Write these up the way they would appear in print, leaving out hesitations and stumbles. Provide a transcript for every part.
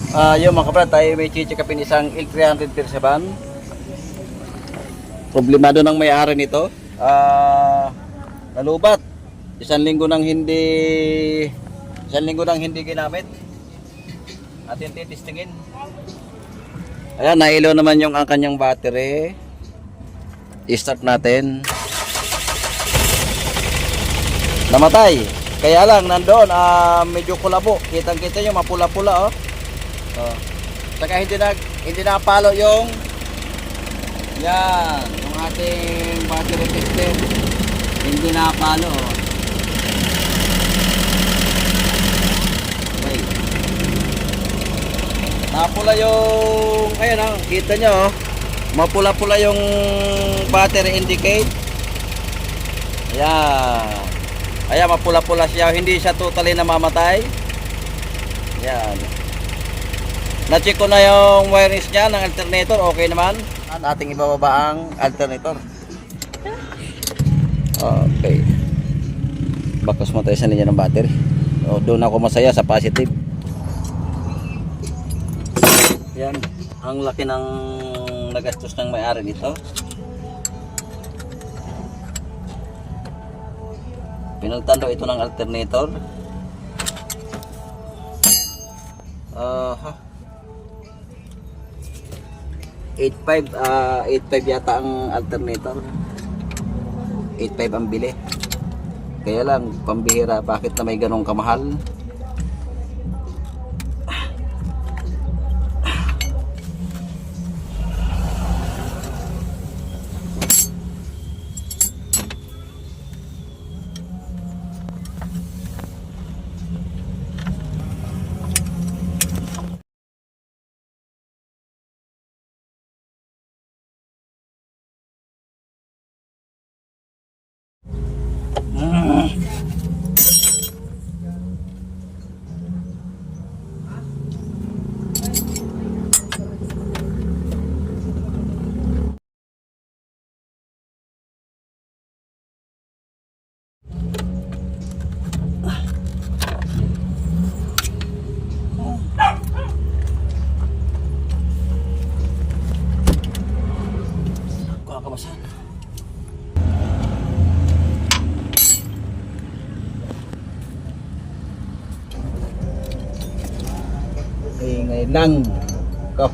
Yung mga kabrad, tayo may chichikapin isang L300 Perseban. Problemado ng may-ari nito. Nalubat. Isang linggo nang hindi ginamit. Atin titistingin. Ayan, nailaw naman yung ang kanyang battery. I-start natin. Namatay. Kaya lang nandoon medyo kulabo. Kitang-kita nyo mapula-pula oh. Saka hindi na palo yung yan, yung ating battery tester. Hindi na palo oh. Okay. Napula yung ayan oh, kita nyo oh. Mapula-pula yung battery indicate. Ayan. Ayan, mapula-pula siya. Hindi siya totally namamatay. Ayan. Na-check ko na yung wirings niya ng alternator. Okay naman. At ating ibababa ang alternator. Okay. Bakos mo tayo sa linya ng battery. O, doon ako masaya sa positive. Ayan. Ang laki ng nagastos ng may-ari nito. Pinalitan daw ito ng alternator. 8.5 yata ang alternator. 8.5 ang bili. Kaya lang pambihira, bakit na may ganong kamahal? Kamasan. Ingay lang. Go.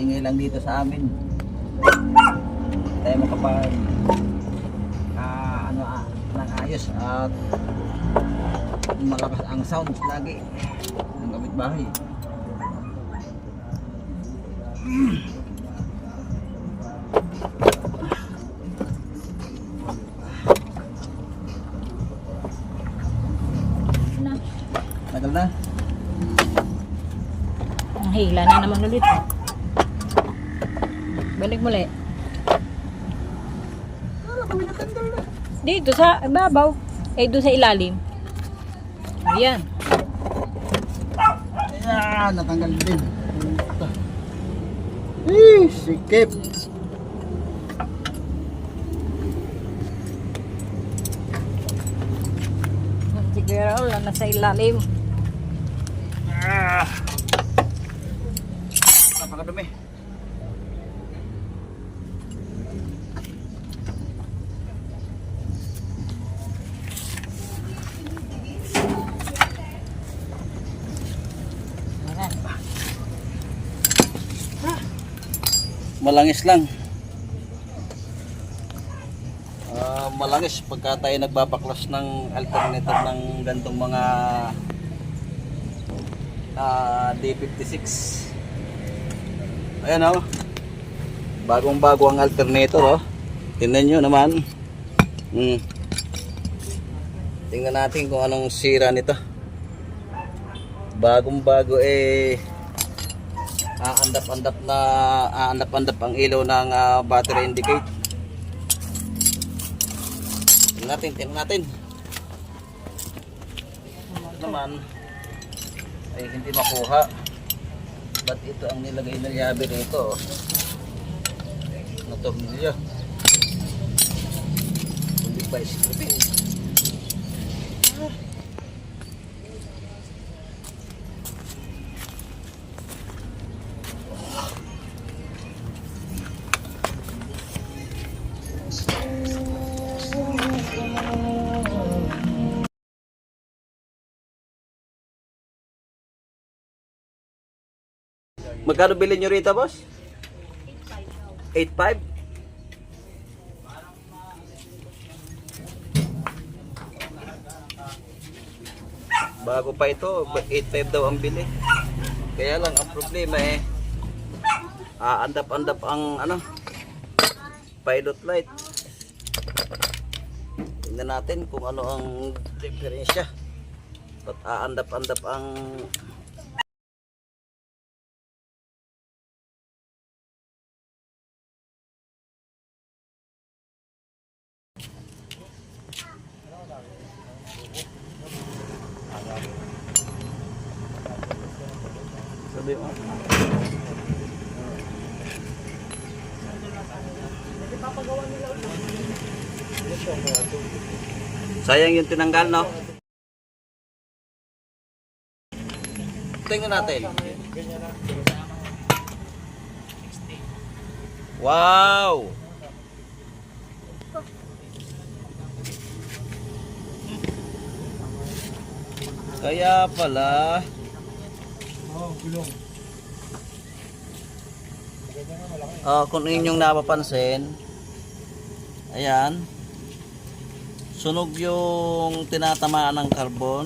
Ingay lang dito sa amin. Tayo makapag ng ayos at malakas ang sound lagi ng kapitbahay. Tagal na. Ang hila na naman ulit. Balik muli. Dito sa ibabaw. Doon sa ilalim. Ayan. Ayan, natanggal din. Sikip. Siguro lang nasa ilalim. Napakadumi. Malangis lang. Malangis pagka tayo nagbabaklas ng alternator ng gantong mga D56. Ayan oh. Bagong bago ang alternator oh. Tingnan nyo naman. Tingnan natin kung anong sira nito. Bagong bago aandap-andap ang ilaw ng battery indicate. Tingnan natin. Naman ay hindi makuha. Ba't ito ang nilagay na yabe dito? Natog niya. Hindi pa isipin. Magkano bilhin nyo rito, boss? 8.5? Bago pa ito, 8.5 daw ang bili. Kaya lang, ang problema andap-andap ang pilot light. Tingnan natin kung ano ang diferensya. Ba't aandap-andap ang sabi mo. Sayang yung tinanggal, no? Tingnan natin. Wow! Kaya pala. Kung inyong napapansin, ayan, sunog yung tinatamaan ng carbon.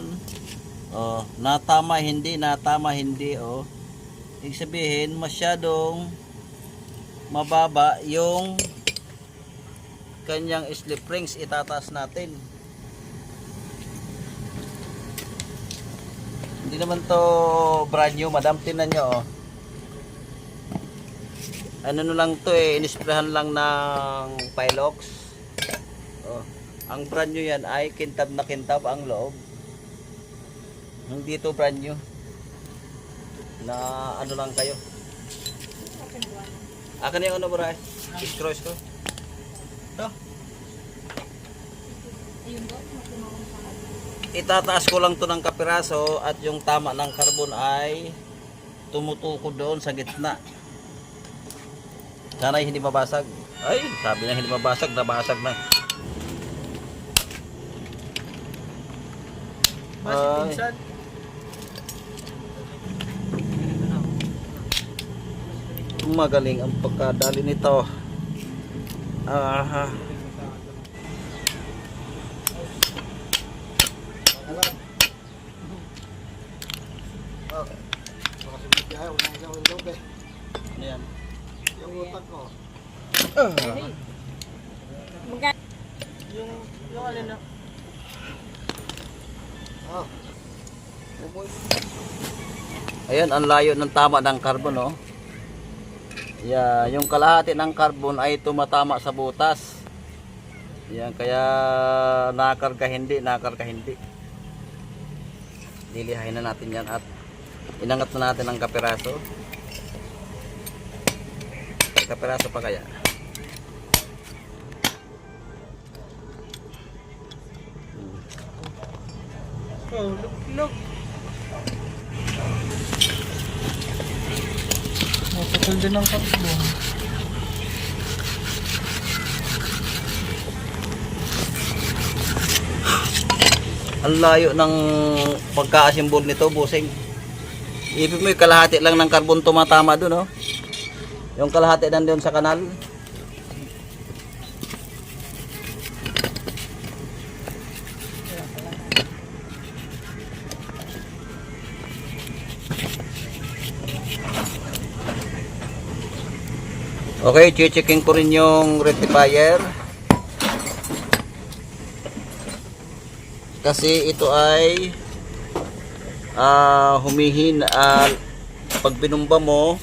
Natama hindi. Ibig sabihin, masyadong mababa yung kanyang slip rings. Itataas natin. Hindi naman to brand new, madam. Tingnan nyo, ano lang to inisprahan lang ng Pilox. Ang brand new yan ay kintab na kintab ang loob. Hindi to brand new. Na ano lang kayo. Akin yung ano bro, screws ko. Ito. Itataas ko lang to ng kapiraso at yung tama ng carbon ay tumutuko doon sa gitna. Sana hindi mabasag. Ay, sabi na hindi mabasag, nabasag na. Ay. Magaling ang pagkadali nito. Ayan. Yung utak ko. Yung ano na. Ayan, ang layo ng tama ng carbon, oh. Yeah, yung kalahati ng carbon ay tumatama sa butas. Yan, kaya nakarga hindi. Lilihain na natin yan at inangat na natin ang kapiraso. Kapiraso pa kaya. Oh, look. Naputol din ang carbon. Ang layo ng pagka-assemble nito, busing. Ibig mo yung kalahati lang ng carbon tumatama doon, oh. Yung kalahati nandoon sa kanal. Okay, checking ko rin yung rectifier. Kasi ito ay humihina, pag binumba mo,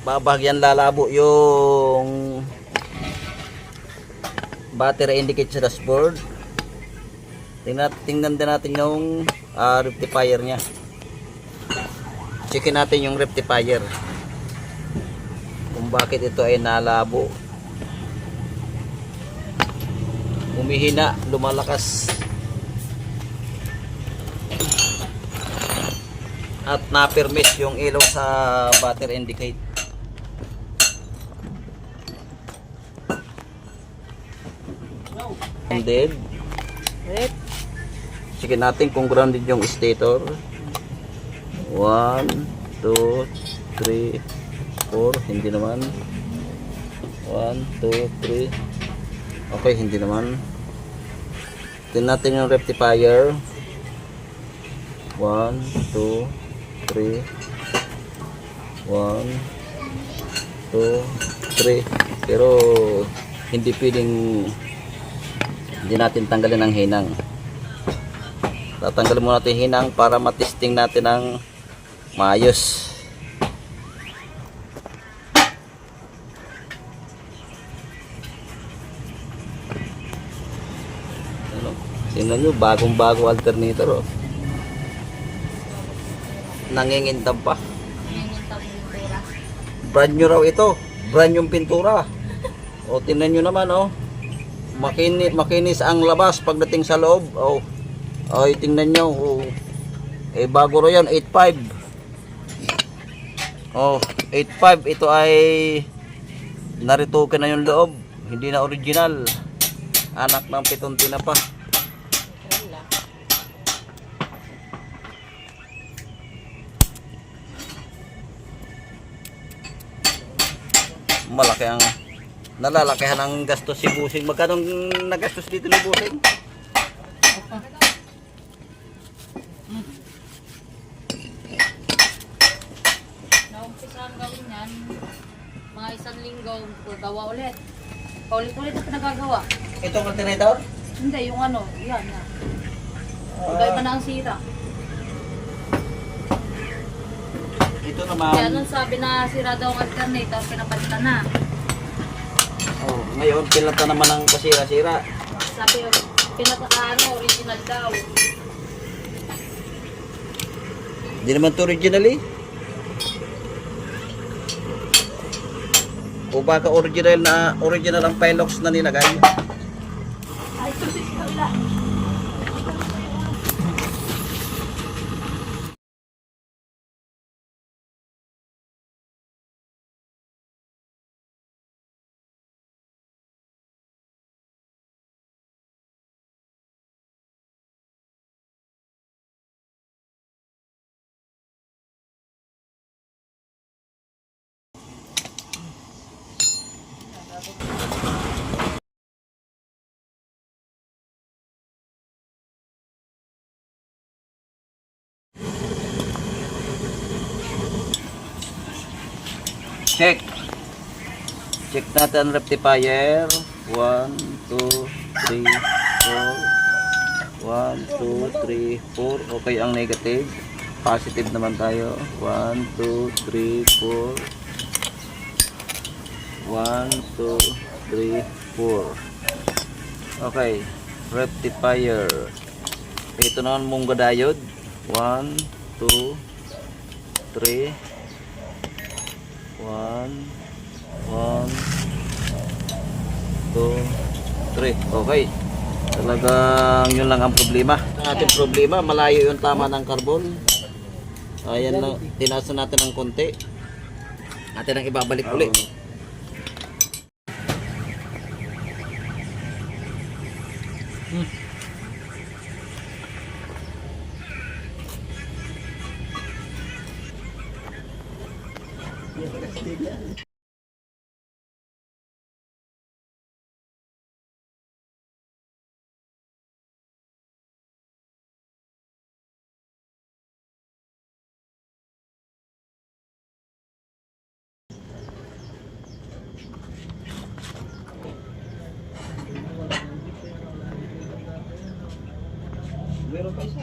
babagyan lalabo yung battery indicate sa dashboard. Tingnan din natin yung rectifier nya. Checkin natin yung rectifier kung bakit ito ay nalabo, humihina, lumalakas, at na-permit yung ilaw sa battery indicate. Grounded. Wait. Sige natin kung grounded yung stator. 1, 2, 3, 4. Hindi naman. 1, 2, 3. Okay, hindi naman. Tingnan natin yung rectifier. 1, 2, 3. 1, 2, 3. Pero hindi pwedeng hindi natin tanggalin ang hinang. Tatanggalin muna natin hinang para matesting natin ang maayos. Ano? Tingnan nyo, bagong bago alternator. Oh. Nangingintab pa. Brand new raw ito. Brand yung pintura. O, tingnan nyo naman, oh. Makinis ang labas pagdating sa loob. Oh. Ay, tingnan nyo. Oh. Eh, bago ro yan, 8.5. Oh, 8.5. Ito ay naritukin na yung loob. Hindi na original. Anak ng pitunti na pa. Malaki ang nalalakihan ang gastos si Busing. Magkano nagastos dito ni Busing? Naumpisahan gawin yan, mga 1 linggo, gawa ulit. Paulit-ulit ang pinagagawa. Itong alternator? Hindi, yung ano, yan na. Iba-iba na ang sira. Ito naman. Kaya nung sabi na sira daw ang alternator, pinapalitan na. Oh, ngayon pilata naman ang kasira-sira. Sabi, original daw. Hindi naman to originally. O baka original ang Pilox na nilagay. Ay, tulis ka wala. Check. Check natin ang rectifier. 1, 2, 3, 4. 1, 2, 3, 4. Okay ang negative. Positive naman tayo. 1, 2, 3, 4. 1, 2, 3, 4. Okay. Rectifier. Ito naman munggo diode. 1, 2, 3. 1, 2, 3. Okay. Talagang yun lang ang problema. Ang ating problema, malayo yung tama ng carbon. Ayan na, tinaas na natin ng konti. Natin ang ibabalik ulit. Meron pa isa.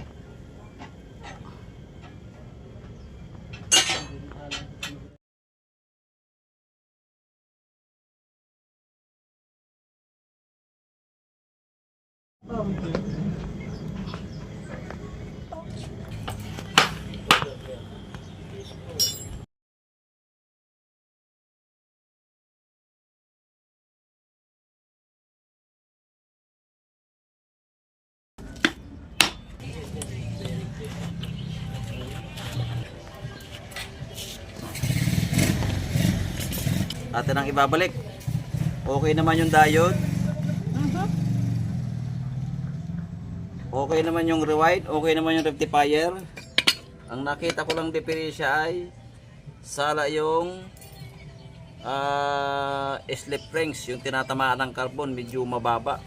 Atin ang ibabalik. Okay naman yung diode. Okay naman yung rewind. Okay naman yung rectifier. Ang nakita ko lang diferensya ay sala yung slip rings, yung tinatamaan ng carbon, medyo mababa.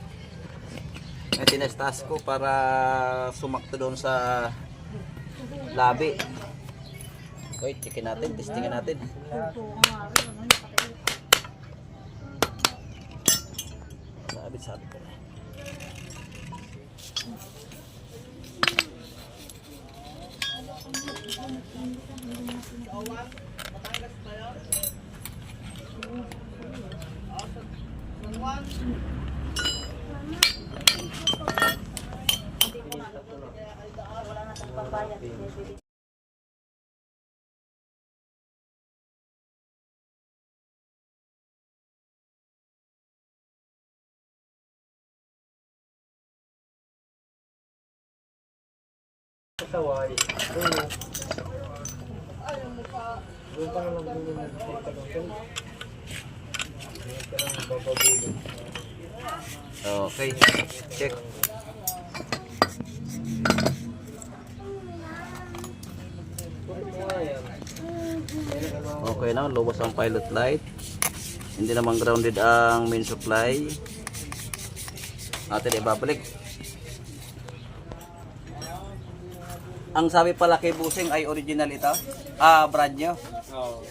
May tinestas ko para sumakto doon sa labi. Okay, checkin natin, testingin natin. Sabit ko na. Okay, check. Okay na, lubos ang pilot light. Hindi naman grounded ang main supply. Atin ibabalik. Ang sabi pala kay Busing ay original ito. Brand nyo. Oo.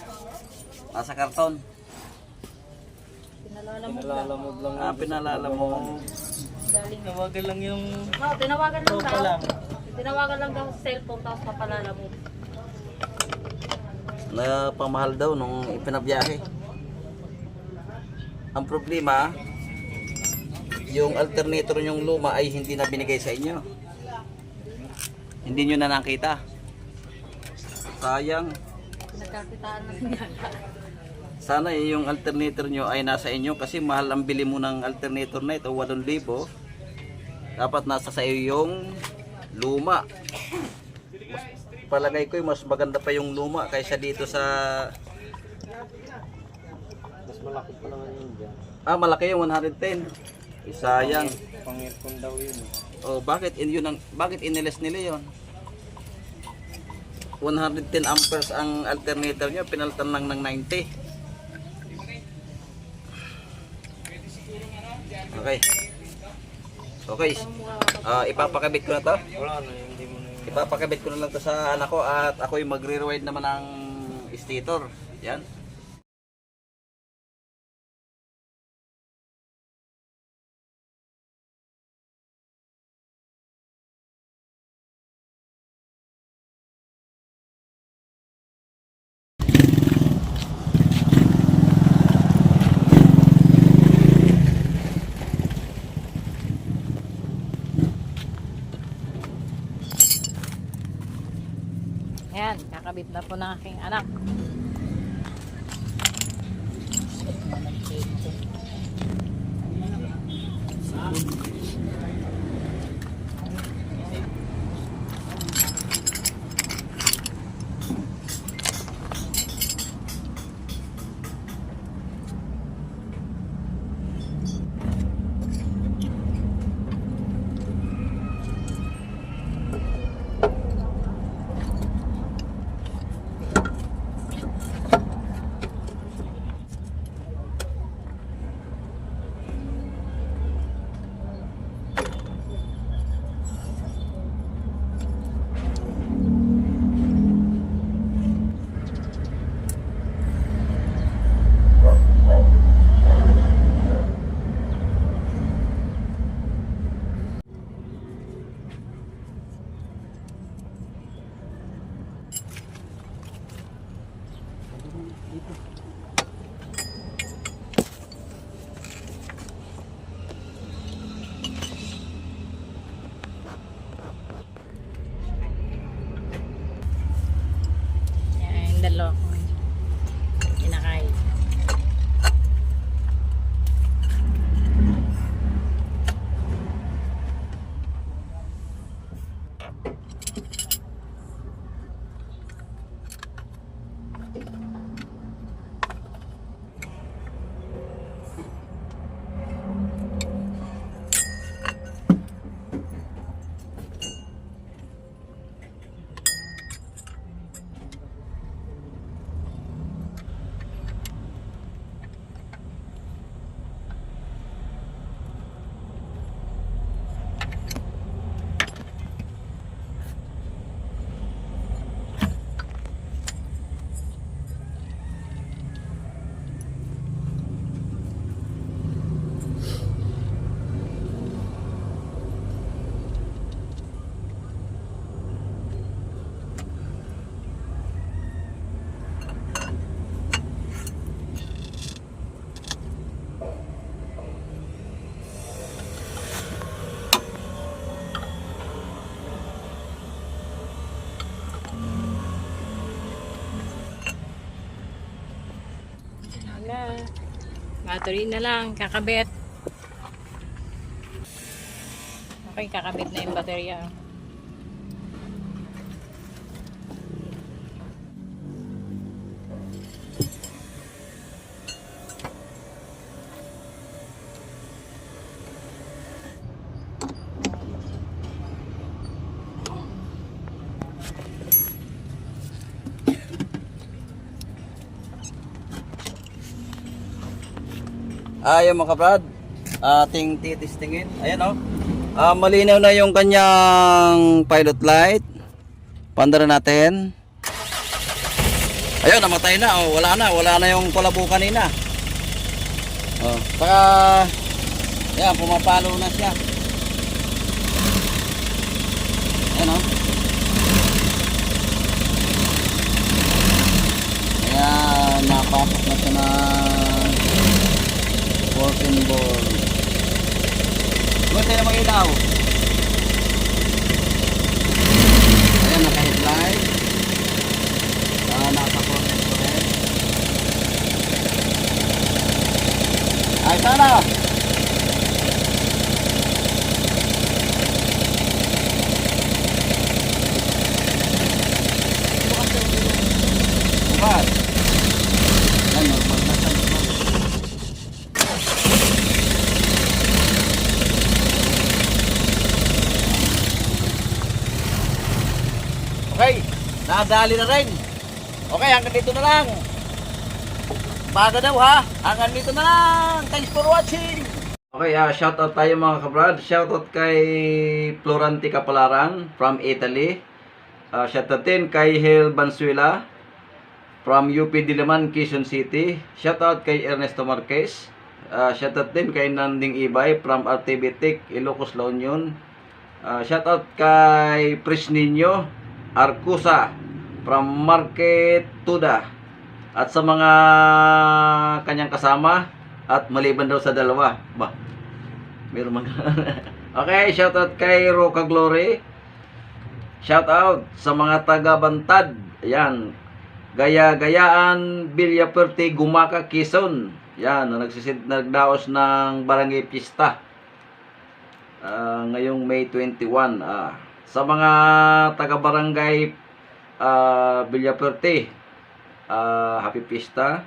Nasa karton. Pinalalamog lang. Pinalala mo. Tawagan lang yung Tinawagan lang tropa daw. lang. Tinawagan lang daw sa cellphone tapos papalala mo. Na pamahal daw nung ipinabiyahe. Ang problema, yung alternator yung luma ay hindi na binigay sa inyo. Hindi nyo na nakita. Sayang. Nagkakitaan na niya. Sana yung alternator nyo ay nasa inyo kasi mahal ang bili mo ng alternator na ito, 8,000. Dapat nasa sa iyo yung luma. Palagay ko mas maganda pa yung luma kaysa dito sa... Mas malaki pa naman yun dyan. Malaki yung 110. Sayang. Pang-aircon daw yun. Oh, bakit bakit iniles nila 'yon? 110 amperes ang alternator niya, pinalitan lang ng 90. Okay. Okay. Ipapakabit ko na 'to. Wala na, hindi mo na yun. Ipapakabit ko na lang 'to sa anak ko at ako'y magre-rewind naman ng stator. Yan. Ayan, kakabit na po ng aking anak. yelo. Inakay. Wala. Battery na lang, kakabit. Okay, kakabit na yung baterya. Ayan mga kabrad, ating titistingin. Ayan o. Malinaw na yung kanyang pilot light. Pandara natin. Ayun, namatay na. Oh, wala na yung palabo kanina. Oh, saka, yan, pumapalo na siya. Ayan o. Ayan, napasok na siya na 14 ball. Gusto na mag-ilaw. Ayan, naka-headlight. Naka-cornet ko rin. Ay, sana! Bukas. Ayan, normal na siya. Okay, nadali na rin. Okay, hanggang dito na lang. Baga daw ha. Hanggang dito na lang. Thanks for watching. Okay, shoutout tayo mga kabrad. Shoutout kay Florante Capalaran from Italy. Shoutout din kay Hel Bansuela from UP Diliman, Quezon City. Shoutout kay Ernesto Marquez. Shoutout din kay Nanding Ibay from RTV Tech, Ilocos, La Union. Shoutout kay Prisninyo Arcusa from Market Tuda at sa mga kanyang kasama at maliban daw sa dalawa ba meron mga okay, shoutout kay Roca Glory, shoutout sa mga taga Bantad, ayan, Gaya-Gayaan, Villapuerte, Gumaca, Quezon, yan, nagdaos ng barangay pista ngayong May 21. Sa mga taga-barangay Villapuerte, happy pista.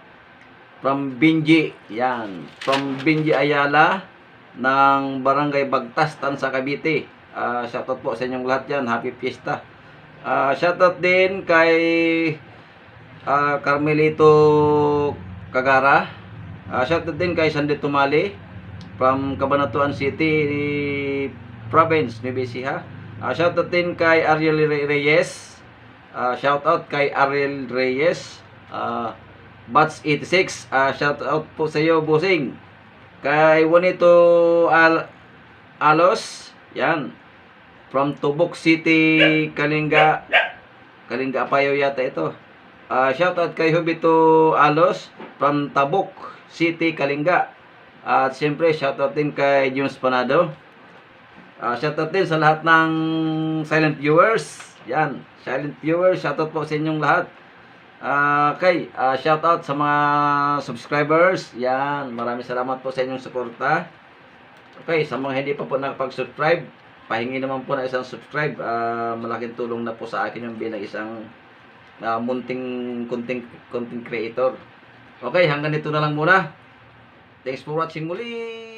From Binji, yan. From Binji Ayala ng barangay Bagtas, Tansa, Cavite. Shoutout po sa inyong lahat yan. Happy pista. Shoutout din kay Carmelito Cagara. Shoutout din kay Sandy Tumali from Cabanatuan City, Province, Nueva Ecija. Shoutout din kay Ariel Reyes. Shoutout kay Ariel Reyes. Batch 86. Shoutout po sa iyo, Busing. Kay Juanito Alos. Yan. From Tubok City, Kalinga. Kalinga Apayo yata ito. Shoutout kay Hubito Alos from Tabuk City, Kalinga. At siyempre, shoutout din kay Jones Panado. Shoutout din sa lahat ng silent viewers. Yan, silent viewers, shoutout po sa inyong lahat. Okay, shout out sa mga subscribers. Yan, maraming salamat po sa inyong suporta. Okay, sa mga hindi pa po nakapag-subscribe, pahingi naman po na isang subscribe. Malaking tulong na po sa akin yung bilang isang munting content creator. Okay, hanggang dito na lang muna. Thanks for watching muli.